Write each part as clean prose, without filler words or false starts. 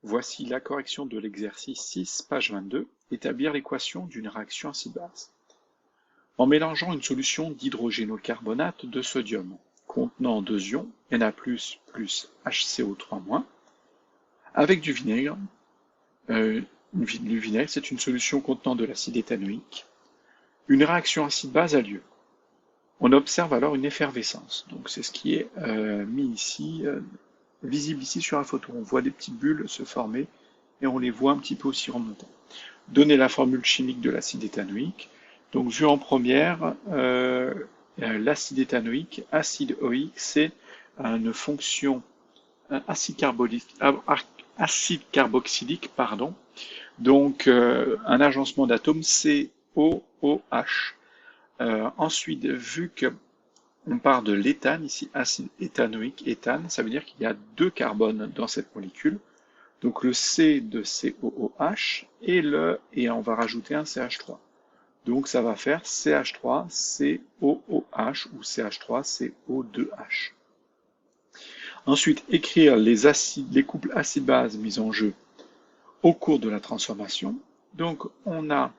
Voici la correction de l'exercice 6, page 22, établir l'équation d'une réaction acide-base. En mélangeant une solution d'hydrogénocarbonate de sodium contenant deux ions, Na+, plus HCO3-, avec du vinaigre, le vinaigre c'est une solution contenant de l'acide éthanoïque, une réaction acide-base a lieu. On observe alors une effervescence, donc c'est ce qui est mis ici, visible ici sur la photo. On voit des petites bulles se former et on les voit un petit peu aussi remonter. Donner la formule chimique de l'acide éthanoïque. Donc vu en première, l'acide éthanoïque, acide OX, c'est une fonction acide carboxylique, pardon. Donc un agencement d'atomes COOH. Ensuite, vu que on part de l'éthane, ici acide éthanoïque, éthane, ça veut dire qu'il y a deux carbones dans cette molécule. Donc le C de COOH et on va rajouter un CH3. Donc ça va faire CH3COOH ou CH3CO2H. Ensuite, écrire les couples acide-base mis en jeu au cours de la transformation. Donc on a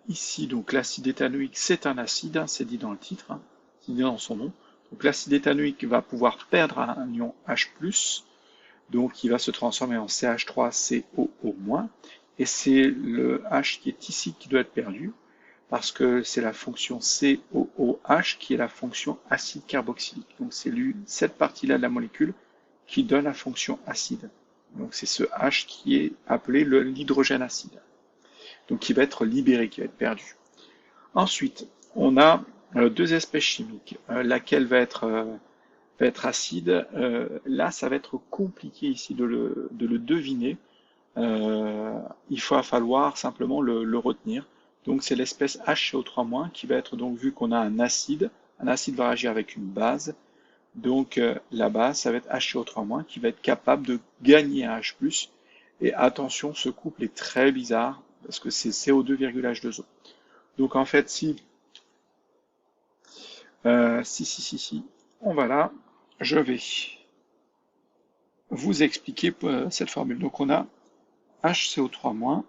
ici donc l'acide éthanoïque, c'est un acide, hein, c'est dit dans le titre, hein, c'est dit dans son nom. Donc l'acide éthanoïque va pouvoir perdre un ion H+, donc il va se transformer en CH3COO-, et c'est le H qui est ici qui doit être perdu, parce que c'est la fonction COOH qui est la fonction acide carboxylique. Donc c'est cette partie-là de la molécule qui donne la fonction acide. Donc c'est ce H qui est appelé l'hydrogène acide. Donc qui va être libéré, qui va être perdu. Ensuite, on a deux espèces chimiques, laquelle va être acide. Là, ça va être compliqué ici de le deviner. Il va falloir simplement le retenir. Donc c'est l'espèce HCO3- qui va être, donc vu qu'on a un acide va réagir avec une base. Donc la base, ça va être HCO3- qui va être capable de gagner un H+. Et attention, ce couple est très bizarre, parce que c'est CO2,H2O. Donc en fait, si, on va là, je vais vous expliquer cette formule. Donc on a HCO3-,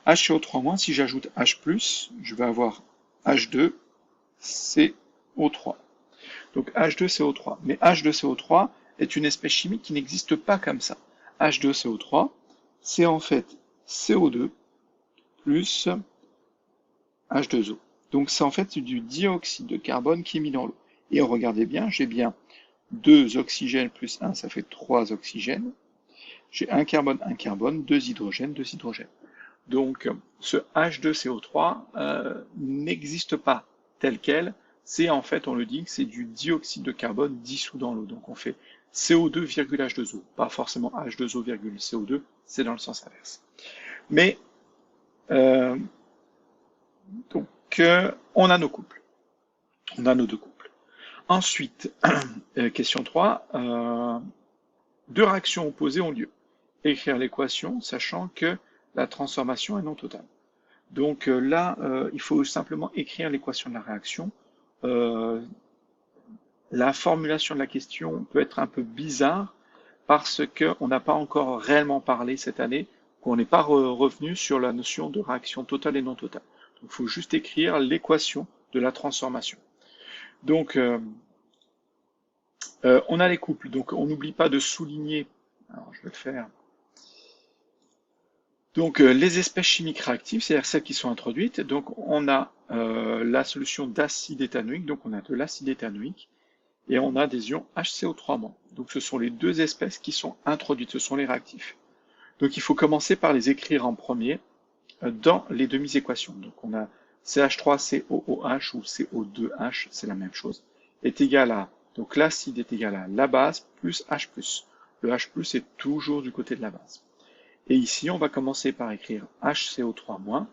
HCO3-, si j'ajoute H+, je vais avoir H2CO3. Donc H2CO3. Mais H2CO3 est une espèce chimique qui n'existe pas comme ça. H2CO3, c'est en fait CO2 plus H2O. Donc c'est en fait du dioxyde de carbone qui est mis dans l'eau. Et regardez bien, j'ai bien 2 oxygènes plus 1, ça fait 3 oxygènes. J'ai un carbone, 2 hydrogènes, 2 hydrogènes. Donc ce H2CO3 n'existe pas tel quel. C'est en fait, on le dit, que c'est du dioxyde de carbone dissous dans l'eau. Donc on fait CO2,H2O, pas forcément H2O,CO2, c'est dans le sens inverse. Mais on a nos couples. On a nos deux couples. Ensuite, question 3, deux réactions opposées ont lieu. Écrire l'équation, sachant que la transformation est non totale. Donc là, il faut simplement écrire l'équation de la réaction. La formulation de la question peut être un peu bizarre parce qu'on n'a pas encore réellement parlé cette année, qu'on n'est pas revenu sur la notion de réaction totale et non totale. Donc il faut juste écrire l'équation de la transformation. Donc on a les couples, donc on n'oublie pas de souligner, alors je vais le faire. Donc les espèces chimiques réactives, c'est-à-dire celles qui sont introduites, donc on a la solution d'acide éthanoïque, donc on a de l'acide éthanoïque, et on a des ions HCO3-. Donc ce sont les deux espèces qui sont introduites, ce sont les réactifs. Donc il faut commencer par les écrire en premier dans les demi-équations. Donc on a CH3COOH ou CO2H, c'est la même chose, est égal à, donc l'acide est égal à la base plus H+. Le H+, est toujours du côté de la base. Et ici, on va commencer par écrire HCO3-,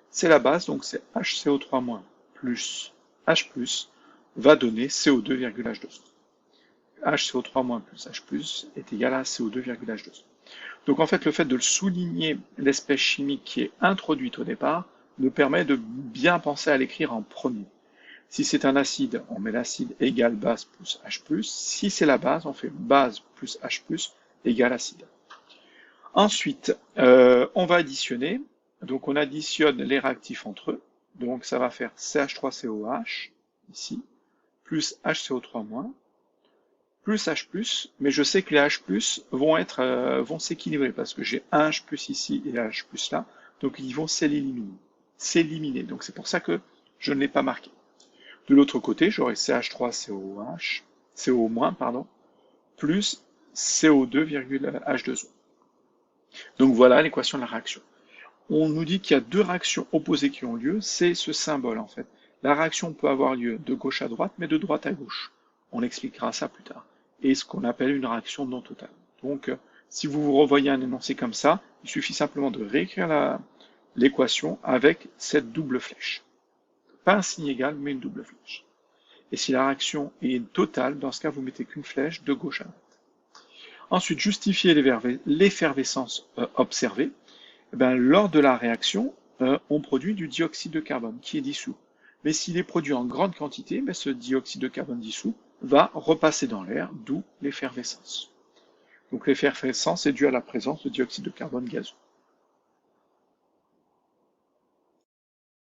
c'est la base, donc c'est HCO3- plus H+, va donner CO2,H2O. HCO3- plus H+, est égal à CO2,H2O. Donc en fait, le fait de souligner l'espèce chimique qui est introduite au départ nous permet de bien penser à l'écrire en premier. Si c'est un acide, on met l'acide égale base plus H+. Si c'est la base, on fait base plus H+, égale acide. Ensuite, on va additionner. Donc on additionne les réactifs entre eux. Donc ça va faire CH3COH, ici, plus HCO3-, plus H+, mais je sais que les H+, vont s'équilibrer, parce que j'ai un H+, ici et un H+, là, donc ils vont s'éliminer. Donc c'est pour ça que je ne l'ai pas marqué. De l'autre côté, j'aurai CH3COH, CO-, pardon, plus CO2,H2O. Donc voilà l'équation de la réaction. On nous dit qu'il y a deux réactions opposées qui ont lieu, c'est ce symbole en fait. La réaction peut avoir lieu de gauche à droite, mais de droite à gauche. On expliquera ça plus tard. Et ce qu'on appelle une réaction non totale. Donc, si vous revoyez un énoncé comme ça, il suffit simplement de réécrire l'équation avec cette double flèche. Pas un signe égal, mais une double flèche. Et si la réaction est totale, dans ce cas, vous mettez qu'une flèche de gauche à droite. Ensuite, justifier l'effervescence observée. Lors de la réaction, on produit du dioxyde de carbone qui est dissous. Mais s'il est produit en grande quantité, ce dioxyde de carbone dissous va repasser dans l'air, d'où l'effervescence. Donc l'effervescence est due à la présence de dioxyde de carbone gazeux.